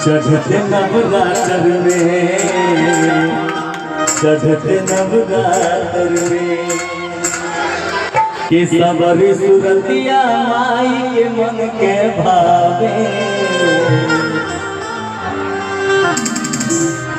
चढ़ते नवरात्र में, चढ़ते नवरात्र में कि सबरी सुरतिया माई के मन के भावे,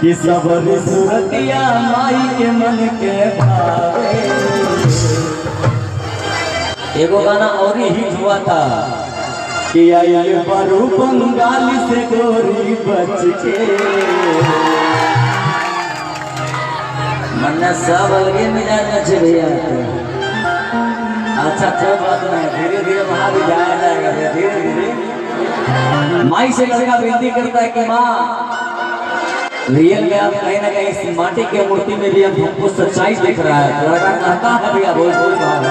कि सबरी सुरतिया माई के मन के भावे। एगो गाना और ही हिट हुआ था कि आइए बरू बंगाल से गोरी बच के, मन्ना सब अलगे मिजाज अच्छे भैया। अच्छा कोई बात नहीं, धीरे धीरे वहां भी जाया जाएगा, धीरे धीरे। माई से लड़का विनती करता है कि माँ रियल में आप कहीं ना कहीं इस माटी के मूर्ति में भी अब हमको सच्चाई दिख रहा है। लड़का कहता है भैया भोजपुरी भाव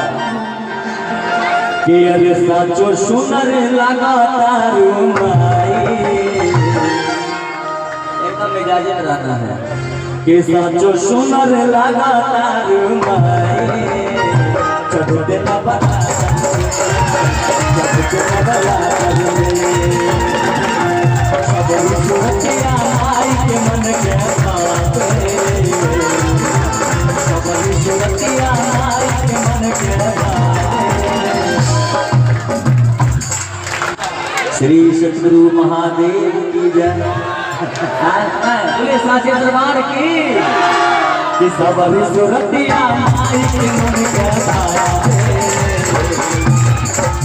कि अरे साचो सुनर लगा तारू माई, एकदम मिजाजे में रहना है कि साचो सुनर लगा तारू माई। चढ़ते नवरात्र में, चढ़ते नवरात्र में सबरी सुरतिया माई के मन के भावे, सबरी सुरतिया माई के मन के भावे। श्री सतगुरु महादेव की जय, पूरे साचे दरबार की सबरी सुरतिया माई के मन के भावे,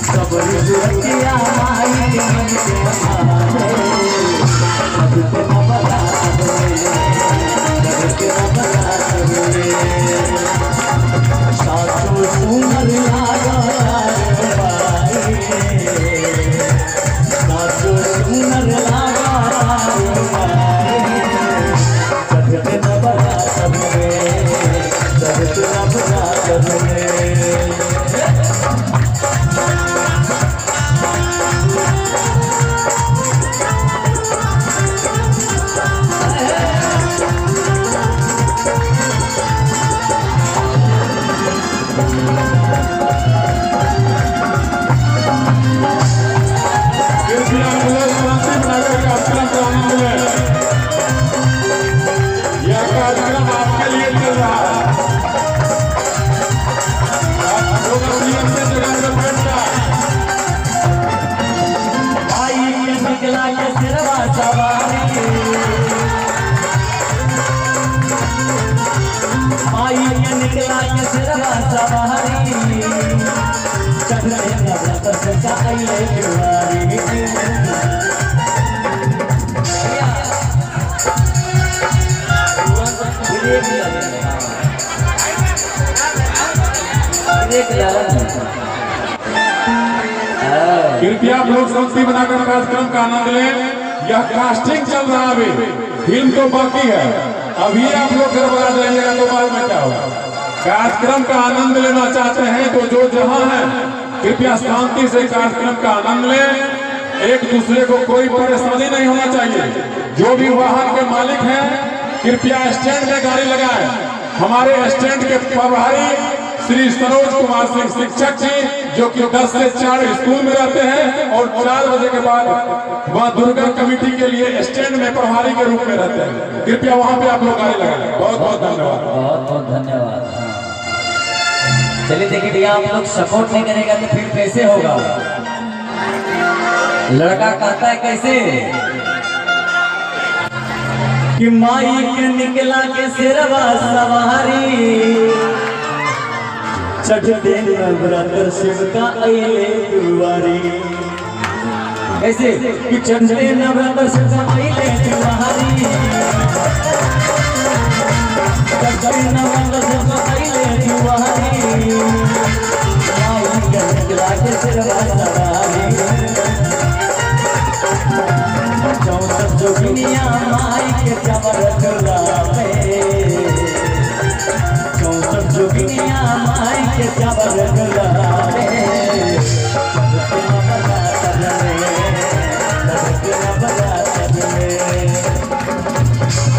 सबरी सुरतिया माई के मन के भावे। चढ़ते नवरात्र में, चढ़ते नवरात्र में साचो सुनर लागा माई, साचो सुनर लागा माई। चढ़ते नवरात्र में, चढ़ते नवरात्र में निकला के सिरवा सवारी, चढ़ते नवरात्र से आइले जुआरी। कृपया आप लोग शांति बनाकर कार्यक्रम का आनंद लें। यह कास्टिंग चल रहा है, अभी फिल्म तो बाकी है, अभी आप लोग गड़बड़ा जाइएगा तो बाद में क्या होगा। कार्यक्रम का आनंद लेना चाहते हैं तो जो जहां है कृपया शांति से कार्यक्रम का आनंद लें। एक दूसरे को कोई परेशानी नहीं होना चाहिए। जो भी वाहन के मालिक हैं कृपया स्टैंड में गाड़ी लगाएं। हमारे स्टैंड के प्रभारी श्री सरोज कुमार सिंह शिक्षक जी, जो कि 10 से 4 स्कूल में रहते हैं और 4 बजे के बाद वह दुर्गा कमेटी के लिए स्टैंड में प्रभारी के रूप में रहते हैं। कृपया वहां पे आप लोग गाड़ी लगाएं। बहुत बहुत धन्यवाद, बहुत बहुत धन्यवाद। चलिए देखिए भैया, आप लोग सपोर्ट नहीं करेगा तो फिर कैसे होगा। लड़का कहता है कैसे कि माई के निकला के सिरवा सवारी, चढ़ते नवरात्र शिव का अइले दुआरी। कैसे कि चढ़ते नवरात्र शिव का अइले दुआरी, चढ़ते नवरात्र शिव का अइले दुआरी। माई के निकला के सिरवा सवारी, 64 जोगिनिया माई के जबरत लावे, 64 जोगिनिया माई के जबरत लावे। चढ़ते नवरात्र में, चढ़ते नवरात्र में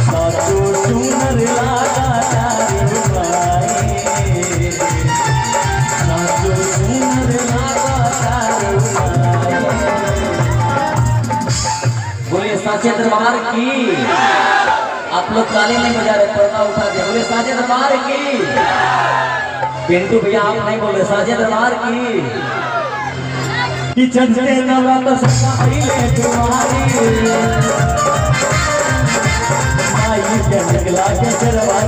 साचो सुनर लागा तारू माई, साचो सुनर लागा तारू साचे दरबार की। आप लोग ताली नहीं बजा रहे, पर्दा उठा दिया, बोले साचे दरबार की। पिंटू भैया आप नहीं बोल रहे, साचे दरबार की। कि चढ़ते नवरात्र सदा पहले तुम्हारी माई के निकला के चरवा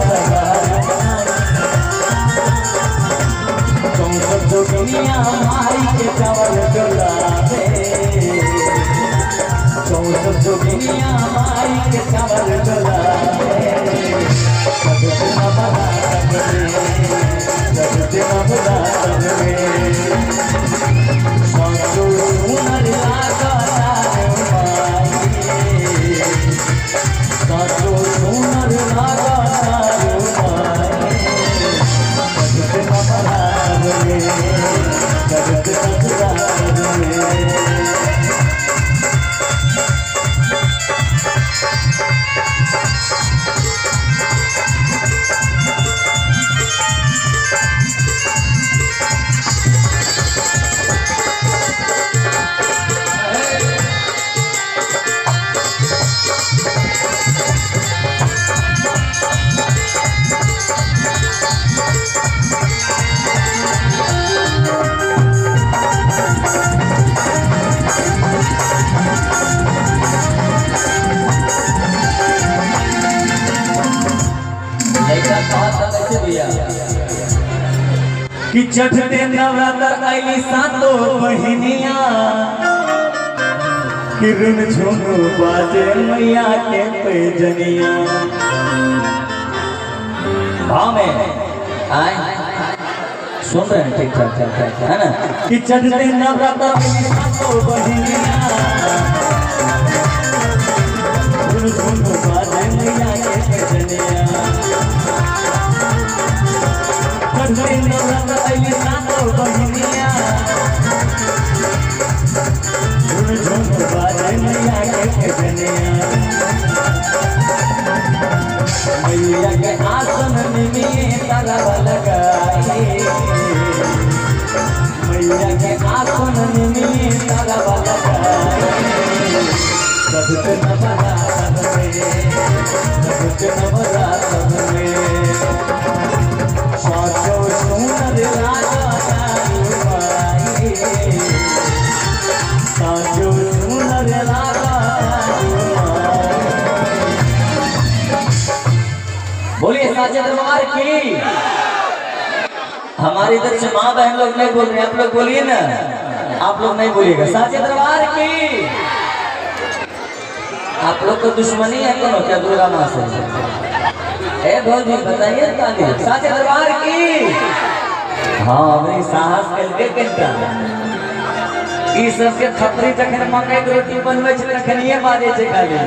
तुम सब जो दुनिया माई के चावल डोलावे, तुम सब जो दुनिया माई के चावल डोलावे। सबसे न बना सबसे न बना कि चढ़ते नवरात्र आईली सातो बहिनिया, किरण झुनु बाजे मैया के पैजनिया। भाव में आए सुन रहे हैं, ठीक ठाक है ना। कि चढ़ते नवरात्र आईली सातो बहिनिया, किरण झुनु बाजे मैया के पैजनिया। चढ़ते नवरात्र आईली सातो बहिनिया, झुन झुन बाजे मैया के पैजनिया। मैया के आसन में तरवा लगाए, मैया के आसन में तरवा लगाए। सबसे नवरात्र में, सबसे नवरात्र में साचो सुंदर राजा माई, साचो सुंदर राजा माई। बोलिए साचे दरबार की। हमारे इधर से माँ बहन लोग नहीं बोल रहे, आप लोग बोलिए ना। आप लोग नहीं बोलिएगा, साचे दरबार की। आप लोग को दुश्मनी है कौन क्या दुर्गा माँ से? ए भौजी बताइए ताली, साचे दरबार की। हाँ मेरी साहस करके कहता ई सबके खपरी जखन मकई के रोटी बनवे छे तखन ये बाजे छे खाली।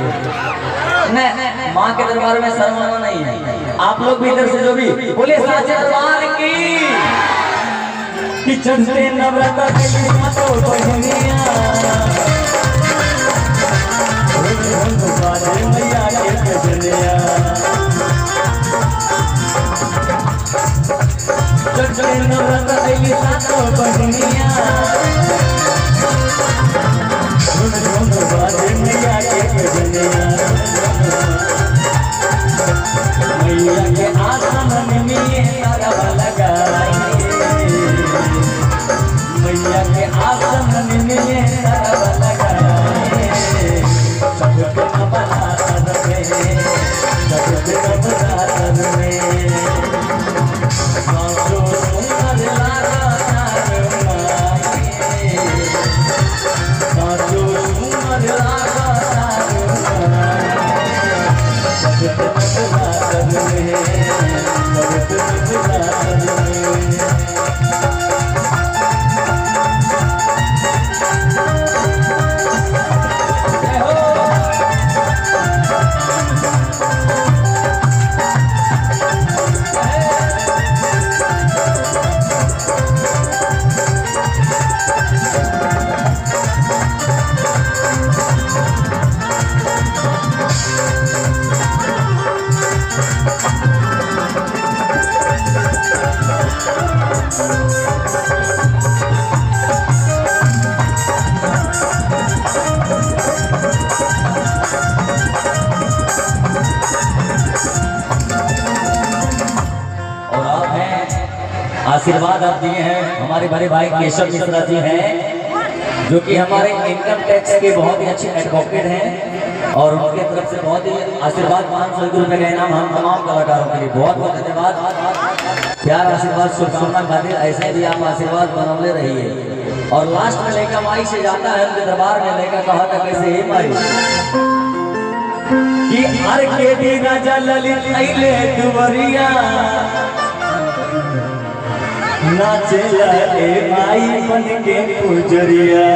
नहीं माँ के दरबार में शर्माना नहीं है। आप लोग भी इधर से जो भी बोले साचे दरबार की। कि चढ़ते नवरात्र के सातो बहिनिया, बाजे मैया के पैजनिया। चढ़ते नवरात्र आईली सातो बहिनिया, झुन झुन बाजे मैया के पैजनिया। मैया के आसन में तरवा लगाए, मैया के आसन में तरवा आशीर्वाद आप दिए हैं। हमारे बड़े भाई केशव मिश्रा जी हैं जो कि हमारे इनकम टैक्स के बहुत ही अच्छे एडवोकेट हैं और उनके तरफ से बहुत ही आशीर्वाद 500 रुपए का इनाम हम तमाम कलाकारों के लिए बहुत बहुत धन्यवाद। प्यार आशीर्वाद शुभकामना खातिर ऐसे भी आप आशीर्वाद बनौले रहिए। और लास्ट में लेकर माई से जाता है उनके दरबार में लेकर कहा था कैसे हे माई कि हर के दी राजा ललित अइले दुवरिया नाचे लगे माई बन के पुजरिया।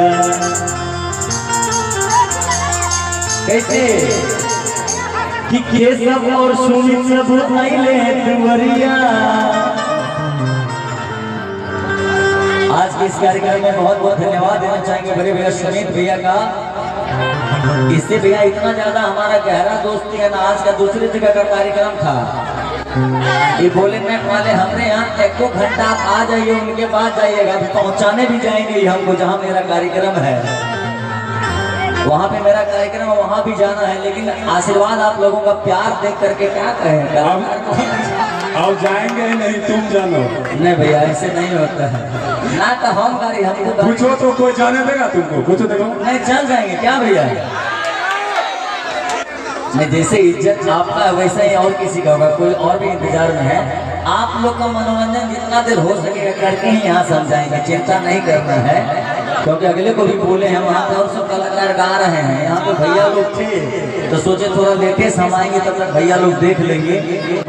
कैसे कि केशव और सुमित सब अइले दुवरिया। आज के इस कार्यक्रम में बहुत बहुत धन्यवाद देना चाहेंगे बड़े भैया सुमित भैया का। इससे भैया इतना ज्यादा हमारा गहरा दोस्ती है ना। आज का दूसरी जगह का कार्यक्रम था, ये बोले मैं वाले हमने यहाँ 1 घंटा आप आ जाइए उनके पास जाइएगा, पहुँचाने भी जाएंगे हमको जहाँ मेरा कार्यक्रम है। वहाँ पे मेरा कार्यक्रम है, वहाँ भी जाना है। लेकिन आशीर्वाद आप लोगों का प्यार देख करके क्या कहेंगे अब जाएंगे ही नहीं, तुम जानो। नहीं भैया ऐसे नहीं होता है ना, तो हम गाड़ी हमको पूछो तो कोई जाने देगा तुमको? पूछो देखो। नहीं चल जाएंगे क्या भैया। नहीं जैसे इज्जत आपका है वैसा ही और किसी का होगा। कोई और भी इंतजार में है। आप लोग का मनोरंजन जितना देर हो सकेगा करके ही यहाँ समझाएंगे, चिंता नहीं करना है। क्योंकि अगले को भी बोले हैं वहाँ पे और सब कलाकार गा रहे हैं। यहाँ पे भैया लोग थे तो सोचे थोड़ा लेटेस्ट हम आएंगे तब तक भैया लोग देख लेंगे,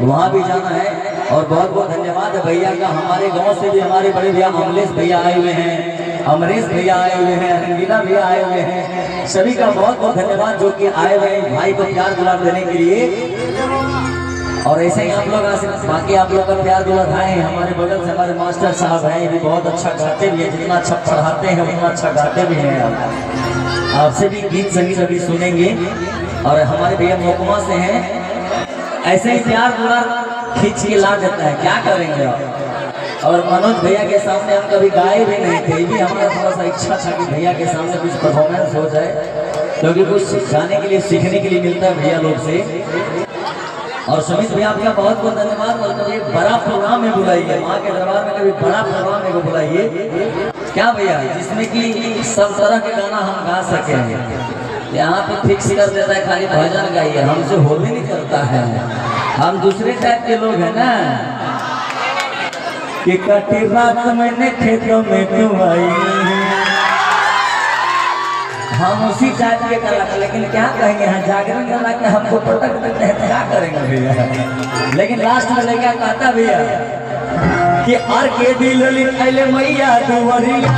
वहाँ भी जाना है। और बहुत बहुत धन्यवाद है भैया का। हमारे गांव से भी हमारे बड़े भैया अमलेश भैया आए हुए हैं, अमरीश भैया आए हुए हैं, रंगीला भैया आए हुए हैं। सभी का बहुत बहुत धन्यवाद जो कि आए हुए हैं भाई को प्यार दुलार देने के लिए। और ऐसे ही आप लोग बाकी आप लोग का प्यार दुलार आए हैं। हमारे बगल से हमारे मास्टर साहब हैं, ये भी बहुत अच्छा गाते भी है। जितना अच्छा पढ़ाते हैं उतना अच्छा गाते भी हैं। आपसे भी गीत संगीत अभी सुनेंगे। और हमारे भैया मोकमा से हैं, ऐसे ही प्यार दुलार खींच के ला देता है, क्या करेंगे आप। और मनोज भैया के सामने हम कभी गाए भी नहीं थे, भी हमारा थोड़ा सा इच्छा था कि भैया के सामने कुछ परफॉर्मेंस हो जाए, क्योंकि कुछ गाने के लिए सीखने के लिए मिलता है भैया लोग से। और सुमित भैया आपका बहुत बहुत धन्यवाद। और कभी बड़ा प्रोग्राम में बुलाइए, माँ के दरबार में कभी बड़ा प्रोग्राम में बुलाइए क्या भैया, जिसमें कि सब तरह के गाना हम गा सके। यहाँ पे फिक्स कर देता है खाली भजन गाइए, हमसे हो भी नहीं करता है। हम दूसरे टाइप के लोग हैं ना कि कटी रात मैंने खेतों में क्यों आई, हम उसी टाइप के कलाकार। लेकिन क्या कहेंगे, यहाँ जागरण करा के हमको पटक देते हैं, क्या करेंगे भैया। लेकिन लास्ट में लेकर कहता भैया कि आर के दी ललित अइले मैया दुवरिया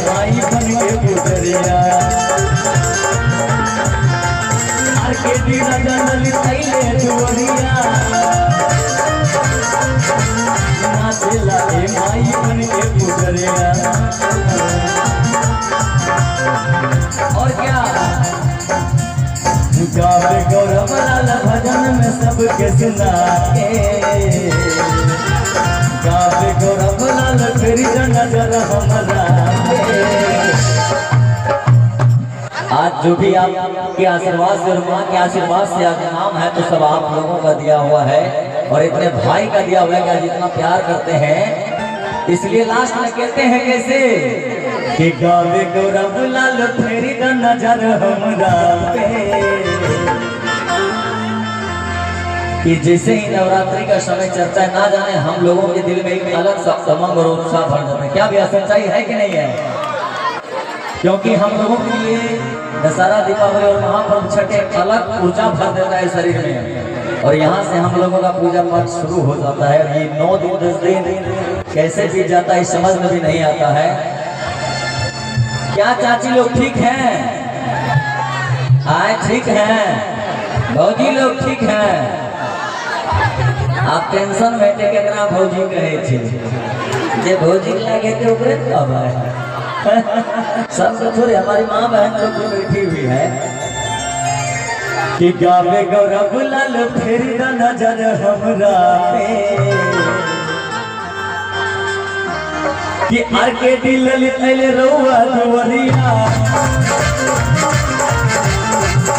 माई बन के पुजरिया। आर के दी राजा ललित अइले दुवरिया माई बन के पुजरिया। और क्या गावे गौरव लाल भजन में सबके सुना के, गावे गौरव लाल तेरी नजर हमरा। आज जो भी आपके आशीर्वाद से और माँ के आशीर्वाद से आज नाम है तो सब आप लोगों का दिया हुआ है और इतने भाई का दिया हुआ है कि जितना प्यार करते हैं। इसलिए लास्ट में कहते हैं कैसे कि गावे गौरव लाल तेरी नजर हमरा पे। कि जैसे ही नवरात्रि का समय चलता है, ना जाने हम लोगों के दिल में एक अलग सा उमंग और उत्साह भर जाता है। क्या भैया सच्चाई है कि नहीं है? क्योंकि हम लोगों के लिए दशहरा, दीपावली और महापर्व छठे अलग ऊर्जा भर देता है शरीर में। और यहाँ से हम लोगों का पूजा पाठ शुरू हो जाता है। ये 9 दिन 10 दिन कैसे बीत जाता है समझ में भी नहीं आता है। क्या चाची लोग ठीक हैं? आए ठीक हैं, भौजी लोग ठीक हैं। आप टेंशन में थे केकरा भौजी कहे थे, जे भौजी लगे थे ओकरे कब है। सब तो थोड़ी हमारी माँ बहन लोग भी बैठी हुई है कि गावे गौरव लाल फेरी नजर हमरा पे। कि आर के दी ललित अइले रउआ दुवरिया,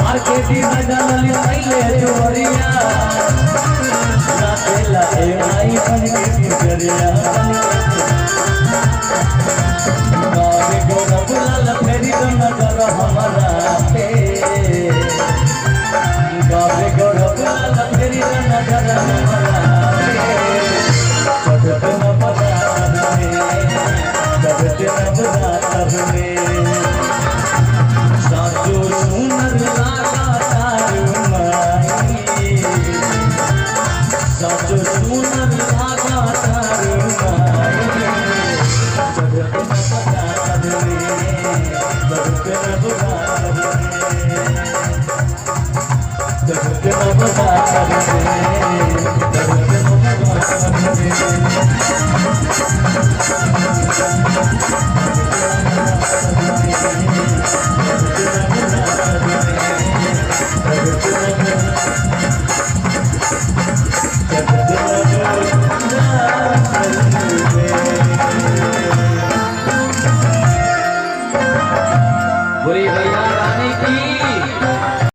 आर के दी राजा ललित अइले दुवरिया। बन के गुजरिया गावे गोरा बुलाल फेरी तो नजर हमारा पे गावे गोरा बुलाल फेरी तो नजर हमारा पे चढ़ते न बरात में सासु सुनर लागा तारू माई सासु सुनर लागा तारू माई चढ़ते न बरात में चढ़ते न बरात में चढ़ते न बरात में चढ़ते न बरात बोली भैया रानी की